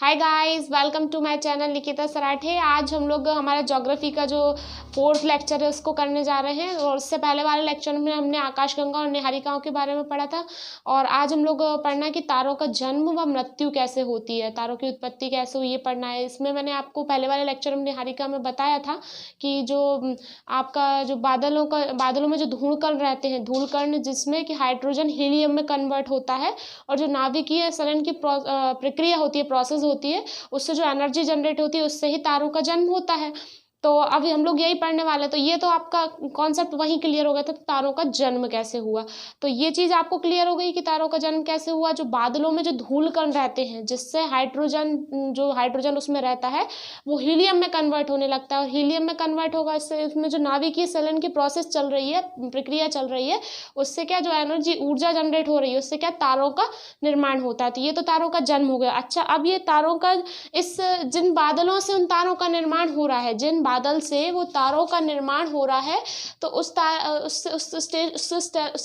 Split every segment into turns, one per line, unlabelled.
Hi guys, welcome to my channel Nikita Sarathe. आज हम लोग हमारा ज्योग्राफी का जो 4th लेक्चर है उसको करने जा रहे हैं। और उससे पहले वाले लेक्चर में हमने आकाशगंगा और निहारिकाओं के बारे में पढ़ा था। और आज हम लोग पढ़ना है कि तारों का जन्म व मृत्यु कैसे होती है, तारों की उत्पत्ति कैसे हुई, ये पढ़ना है। इसमें मैंने आपको पहले वाले लेक्चर में निहारिका में बताया था कि जो आपका जो बादलों में जो धूलकण रहते हैं, धूलकण जिसमें कि हाइड्रोजन हीलियम में कन्वर्ट होता है, और जो नाभिकीय सलन की प्रक्रिया होती है, प्रोसेस होती है, उससे जो एनर्जी जनरेट होती है, उससे ही तारों का जन्म होता है। तो अभी हम लोग यही पढ़ने वाले। तो ये तो आपका कॉन्सेप्ट वहीं क्लियर हो गया था, तो तारों का जन्म कैसे हुआ। तो ये चीज आपको क्लियर हो गई कि तारों का जन्म कैसे हुआ। जो बादलों में जो धूल कण रहते हैं, जिससे हाइड्रोजन उसमें रहता है, वो हीलियम में कन्वर्ट होने लगता है, और हीलियम में कन्वर्ट होगा, इससे उसमें जो नाभिकीय सलन की प्रोसेस चल रही है, प्रक्रिया चल रही है, उससे क्या जो एनर्जी ऊर्जा जनरेट हो रही है, उससे क्या तारों का निर्माण होता है। तो ये तो तारों का जन्म हो गया। अच्छा, अब ये तारों का जिन बादलों से उन तारों का निर्माण हो रहा है, जिन बादल से वो तारों का निर्माण हो रहा है, तो उससे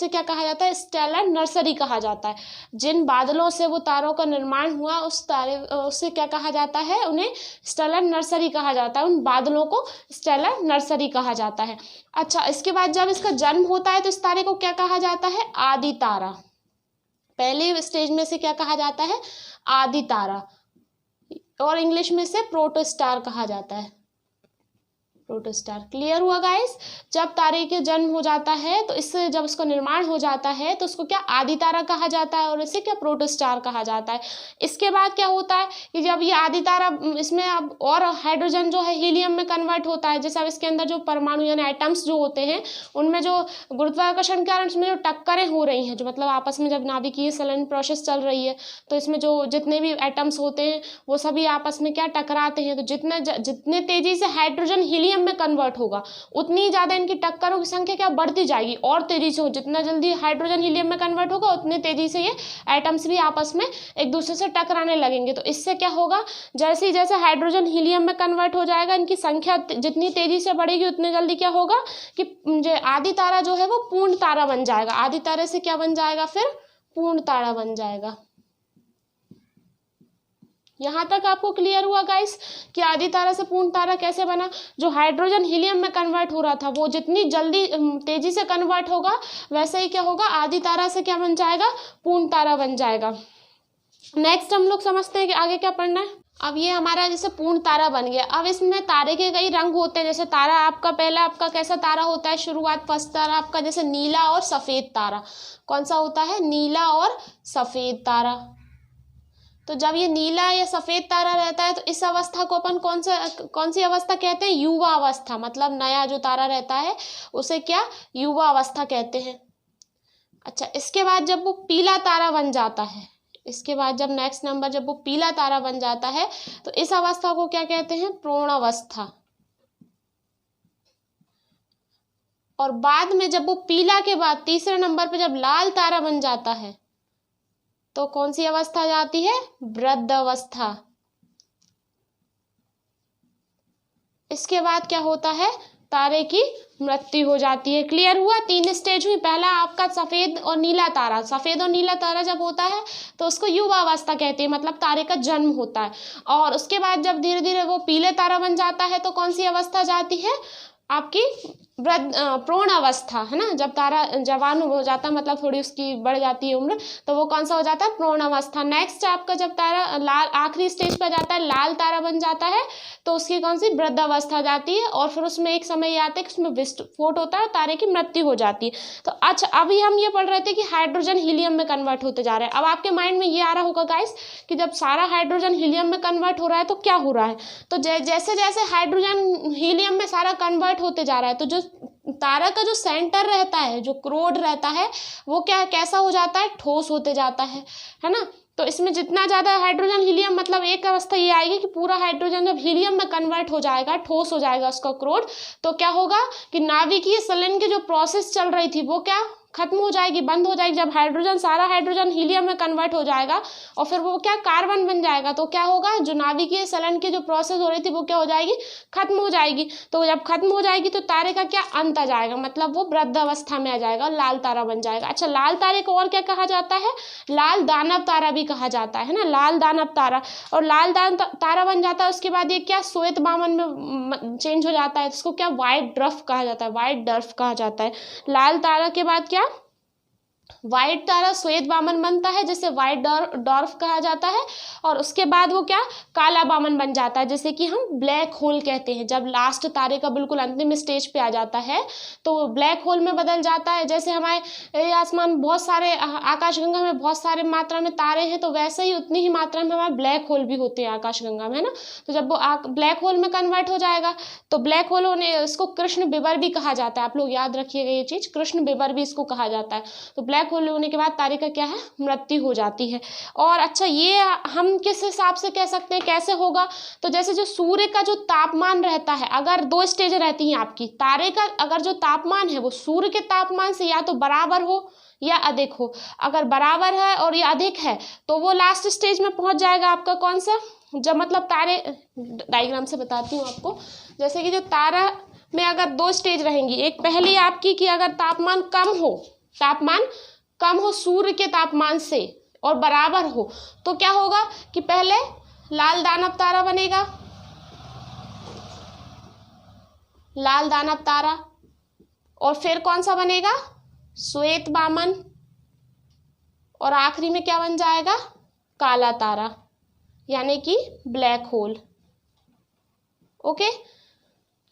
क्या कहा जाता है, स्टेलर नर्सरी कहा जाता है। जिन बादलों से वो तारों का निर्माण हुआ, उससे क्या कहा जाता है, उन्हें स्टेलर नर्सरी कहा जाता है। उन बादलों को स्टेलर नर्सरी कहा जाता है। अच्छा, इसके बाद जब इसका जन्म होता है तो इस तारे को क्या कहा जाता है, आदि तारा। पहले स्टेज में से क्या कहा जाता है, आदि तारा, और इंग्लिश में से प्रोटोस्टार कहा जाता है। प्रोटोस्टार। क्लियर हुआ गाइस। जब तारे के जन्म हो जाता है, तो इससे जब उसका निर्माण हो जाता है, तो उसको क्या आदि तारा कहा जाता है, और इसे क्या प्रोटोस्टार कहा जाता है। इसके बाद क्या होता है कि जब ये आदि तारा, इसमें अब और हाइड्रोजन जो है हीलियम में कन्वर्ट होता है। जैसे अब इसके अंदर जो परमाणु यानी एटम्स जो होते हैं, उनमें जो गुरुत्वाकर्षण के कारण उसमें जो टक्करें हो रही हैं, जो मतलब आपस में जब नाभिकीय सलन प्रोसेस चल रही है, तो इसमें जो जितने भी एटम्स होते हैं वो सभी आपस में क्या टकराते हैं। तो जितने तेजी से हाइड्रोजन हीलियम में कन्वर्ट होगा, उतनी ज्यादा इनकी टक्करों की संख्या क्या बढ़ती जाएगी, और तेजी से हो। जितना जल्दी हाइड्रोजन हीलियम में कन्वर्ट होगा, उतनी तेजी से ये एटम्स भी आपस में एक दूसरे से टकराने लगेंगे। तो इससे क्या होगा, जैसे जैसे हाइड्रोजन हीलियम में कन्वर्ट हो जाएगा, इनकी संख्या जितनी तेजी से बढ़ेगी, उतनी जल्दी क्या होगा कि जो आदि तारा जो है वो पूर्ण तारा बन जाएगा। आदि तारे से क्या बन जाएगा, फिर पूर्ण तारा बन जाएगा। यहां तक आपको क्लियर हुआ गाइस कि आदि तारा से पूर्ण तारा कैसे बना। जो हाइड्रोजन हीलियम में कन्वर्ट हो रहा था, वो जितनी जल्दी तेजी से कन्वर्ट होगा, वैसे ही क्या होगा, आदि तारा से क्या बन जाएगा, पूर्ण तारा बन जाएगा। नेक्स्ट हम लोग समझते हैं कि आगे क्या पढ़ना है। अब ये हमारा जैसे पूर्ण तारा बन गया। अब इसमें तारे के कई रंग होते हैं। जैसे तारा आपका कैसा तारा होता है, शुरुआत फर्स्ट तारा आपका जैसे नीला और सफेद तारा। कौन सा होता है, नीला और सफेद तारा। तो जब ये नीला या सफेद तारा रहता है, तो इस अवस्था को अपन कौन सी अवस्था कहते हैं, युवा अवस्था। मतलब नया जो तारा रहता है उसे क्या, युवा अवस्था कहते हैं। अच्छा, इसके बाद जब वो पीला तारा बन जाता है, इसके बाद जब नेक्स्ट नंबर जब वो पीला तारा बन जाता है, तो इस अवस्था को क्या कहते हैं, प्रोणावस्था। और बाद में जब वो पीला के बाद तीसरे नंबर पे जब लाल तारा बन जाता है, तो कौन सी अवस्था जाती है, वृद्ध अवस्था। इसके बाद क्या होता है, तारे की मृत्यु हो जाती है। क्लियर हुआ। 3 स्टेज हुई। पहला आपका सफेद और नीला तारा। सफेद और नीला तारा जब होता है तो उसको युवा अवस्था कहते हैं, मतलब तारे का जन्म होता है। और उसके बाद जब धीरे धीरे वो पीले तारा बन जाता है, तो कौन सी अवस्था जाती है, आपकी प्रोण अवस्था, है ना। जब तारा जवान हो जाता है, मतलब थोड़ी उसकी बढ़ जाती है उम्र, तो वो कौन सा हो जाता है, प्रोण अवस्था। नेक्स्ट आपका जब तारा लाल आखिरी स्टेज पर जाता है, लाल तारा बन जाता है, तो उसकी कौन सी, वृद्ध अवस्था जाती है। और फिर उसमें एक समय आता है कि उसमें विस्फोट होता है, तारे की मृत्यु हो जाती है। तो अच्छा, अभी हम ये पढ़ रहे थे कि हाइड्रोजन हीलियम में कन्वर्ट होते जा रहे हैं। अब आपके माइंड में ये आ रहा होगा गाइस कि जब सारा हाइड्रोजन हीलियम में कन्वर्ट हो रहा है तो क्या हो रहा है। तो जैसे जैसे हाइड्रोजन हीलियम में सारा कन्वर्ट होते जा रहा है, तो जो तारा का जो सेंटर रहता है, जो क्रोड रहता है, वो कैसा हो जाता है, ठोस होते जाता है ना। तो इसमें जितना ज्यादा हाइड्रोजन हीलियम, मतलब एक अवस्था ये आएगी कि पूरा हाइड्रोजन जब हीलियम में कन्वर्ट हो जाएगा, ठोस हो जाएगा उसका क्रोड, तो क्या होगा कि नाभिकीय सलन की जो प्रोसेस चल रही थी वो क्या खत्म हो जाएगी, बंद हो जाएगी। जब हाइड्रोजन, सारा हाइड्रोजन हीलियम में कन्वर्ट हो जाएगा और फिर वो क्या कार्बन बन जाएगा, तो क्या होगा, जो नाभिकीय संलयन की जो प्रोसेस हो रही थी वो क्या हो जाएगी, खत्म हो जाएगी। तो जब खत्म हो जाएगी तो तारे का क्या अंत आ जाएगा, मतलब वो वृद्धावस्था में आ जाएगा और लाल तारा बन जाएगा। अच्छा, लाल तारे को और क्या कहा जाता है, लाल दानव तारा भी कहा जाता है ना, लाल दानव तारा। और लाल दानव तारा बन जाता है, उसके बाद ये क्या श्वेत बामन में चेंज हो जाता है, इसको क्या व्हाइट ड्वार्फ कहा जाता है, व्हाइट ड्वार्फ कहा जाता है। लाल तारा के बाद क्या, व्हाइट तारा श्वेत बामन बनता है जिसे व्हाइट डॉर्फ कहा जाता है। और उसके बाद वो क्या, काला बामन बन जाता है जिसे कि हम ब्लैक होल कहते हैं। जब लास्ट तारे का बिल्कुल अंतिम स्टेज पे आ जाता है तो ब्लैक होल में बदल जाता है। जैसे हमारे आसमान बहुत सारे, आकाशगंगा में बहुत सारे मात्रा में तारे हैं, तो वैसे ही उतनी ही मात्रा में हमारे ब्लैक होल भी होते हैं आकाशगंगा में, है ना। तो जब वो ब्लैक होल में कन्वर्ट हो जाएगा तो ब्लैक होल होने, इसको कृष्ण विवर भी कहा जाता है। आप लोग याद रखिएगा ये चीज, कृष्ण विवर भी इसको कहा जाता है। तो ब्लैक होल होने के बाद तारे का क्या है, मृत्यु हो जाती है। और अच्छा, ये हम किस हिसाब से कह सकते हैं, कैसे होगा, तो जैसे जो सूर्य का जो तापमान रहता है, अगर 2 स्टेज रहती हैं आपकी, तारे का अगर जो तापमान है वो सूर्य के तापमान से या तो बराबर हो या अधिक हो। अगर बराबर है और या अधिक है तो वो लास्ट स्टेज में पहुंच जाएगा आपका, कौन सा, जब मतलब तारे, डायग्राम से बताती हूँ आपको। जैसे कि जो तारा में अगर 2 स्टेज रहेंगी, एक पहली आपकी कि अगर तापमान कम हो सूर्य के तापमान से और बराबर हो, तो क्या होगा कि पहले लाल दानव तारा बनेगा, लाल दानव तारा, और फिर कौन सा बनेगा, श्वेत बामन, और आखिरी में क्या बन जाएगा, काला तारा, यानी कि ब्लैक होल। ओके,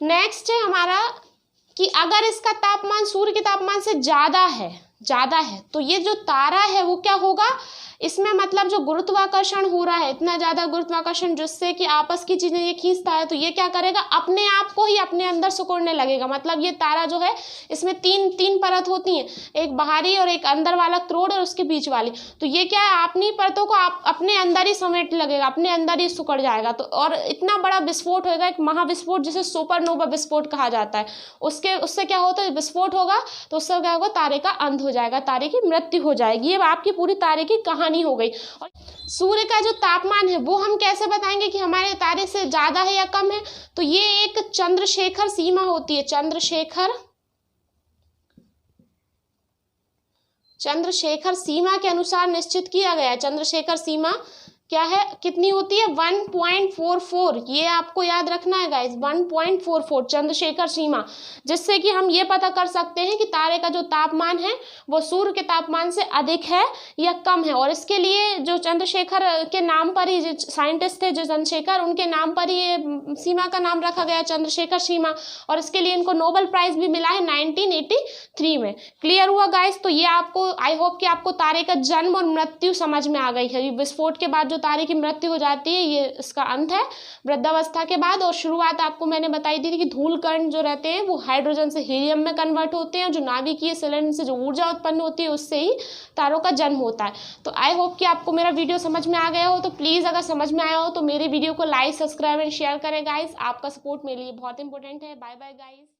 नेक्स्ट है हमारा कि अगर इसका तापमान सूर्य के तापमान से ज्यादा है तो ये जो तारा है वो क्या होगा, इसमें मतलब जो गुरुत्वाकर्षण हो रहा है, इतना ज्यादा गुरुत्वाकर्षण जिससे कि आपस की चीजें ये खींचता है, तो ये क्या करेगा, अपने आप को ही अपने अंदर सिकुड़ने लगेगा। मतलब ये तारा जो है इसमें तीन परत होती हैं, एक बाहरी और एक अंदर वाला क्रोड और उसके बीच वाली। तो ये क्या है, अपनी परतों को आप अपने अंदर ही समेट लगेगा, अपने अंदर ही सिकुड़ जाएगा। तो और इतना बड़ा विस्फोट होगा, एक महाविस्फोट जिसे सुपरनोवा विस्फोट कहा जाता है। उससे क्या होता है, विस्फोट होगा तो उससे क्या होगा, तारे का अंत हो जाएगा, तारे की मृत्यु हो जाएगी। ये आपकी पूरी तारे की कहानी हो गई। और सूर्य का जो तापमान है वो हम कैसे बताएंगे कि हमारे तारे से ज्यादा है या कम है, तो ये एक चंद्रशेखर सीमा होती है, चंद्रशेखर सीमा के अनुसार निश्चित किया गया है। चंद्रशेखर सीमा क्या है, कितनी होती है, 1.44, ये आपको याद रखना है गाइस, 1.44 चंद्रशेखर सीमा, जिससे कि हम ये पता कर सकते हैं कि तारे का जो तापमान है वो सूर्य के तापमान से अधिक है या कम है। और इसके लिए जो चंद्रशेखर के नाम पर ही, जो साइंटिस्ट थे जो चंद्रशेखर, उनके नाम पर ही ये सीमा का नाम रखा गया, चंद्रशेखर सीमा। और इसके लिए इनको नोबेल प्राइज भी मिला है 1983 में। क्लियर हुआ गाइस। तो ये आपको, आई होप कि आपको तारे का जन्म और मृत्यु समझ में आ गई है। विस्फोट के बाद जो तारे की मृत्यु हो जाती है ये इसका अंत है वृद्धावस्था के बाद। और शुरुआत आपको मैंने बताई थी कि धूल कण जो रहते हैं वो हाइड्रोजन से हीलियम में कन्वर्ट होते हैं, जो नाभिकीय संलयन से जो ऊर्जा उत्पन्न होती है उससे ही तारों का जन्म होता है। तो आई होप कि आपको मेरा वीडियो समझ में आ गया हो। तो प्लीज अगर समझ में आया हो तो मेरे वीडियो को लाइक, सब्सक्राइब एंड शेयर करें गाइस। आपका सपोर्ट मेरे लिए बहुत इंपॉर्टेंट है। Bye bye guys.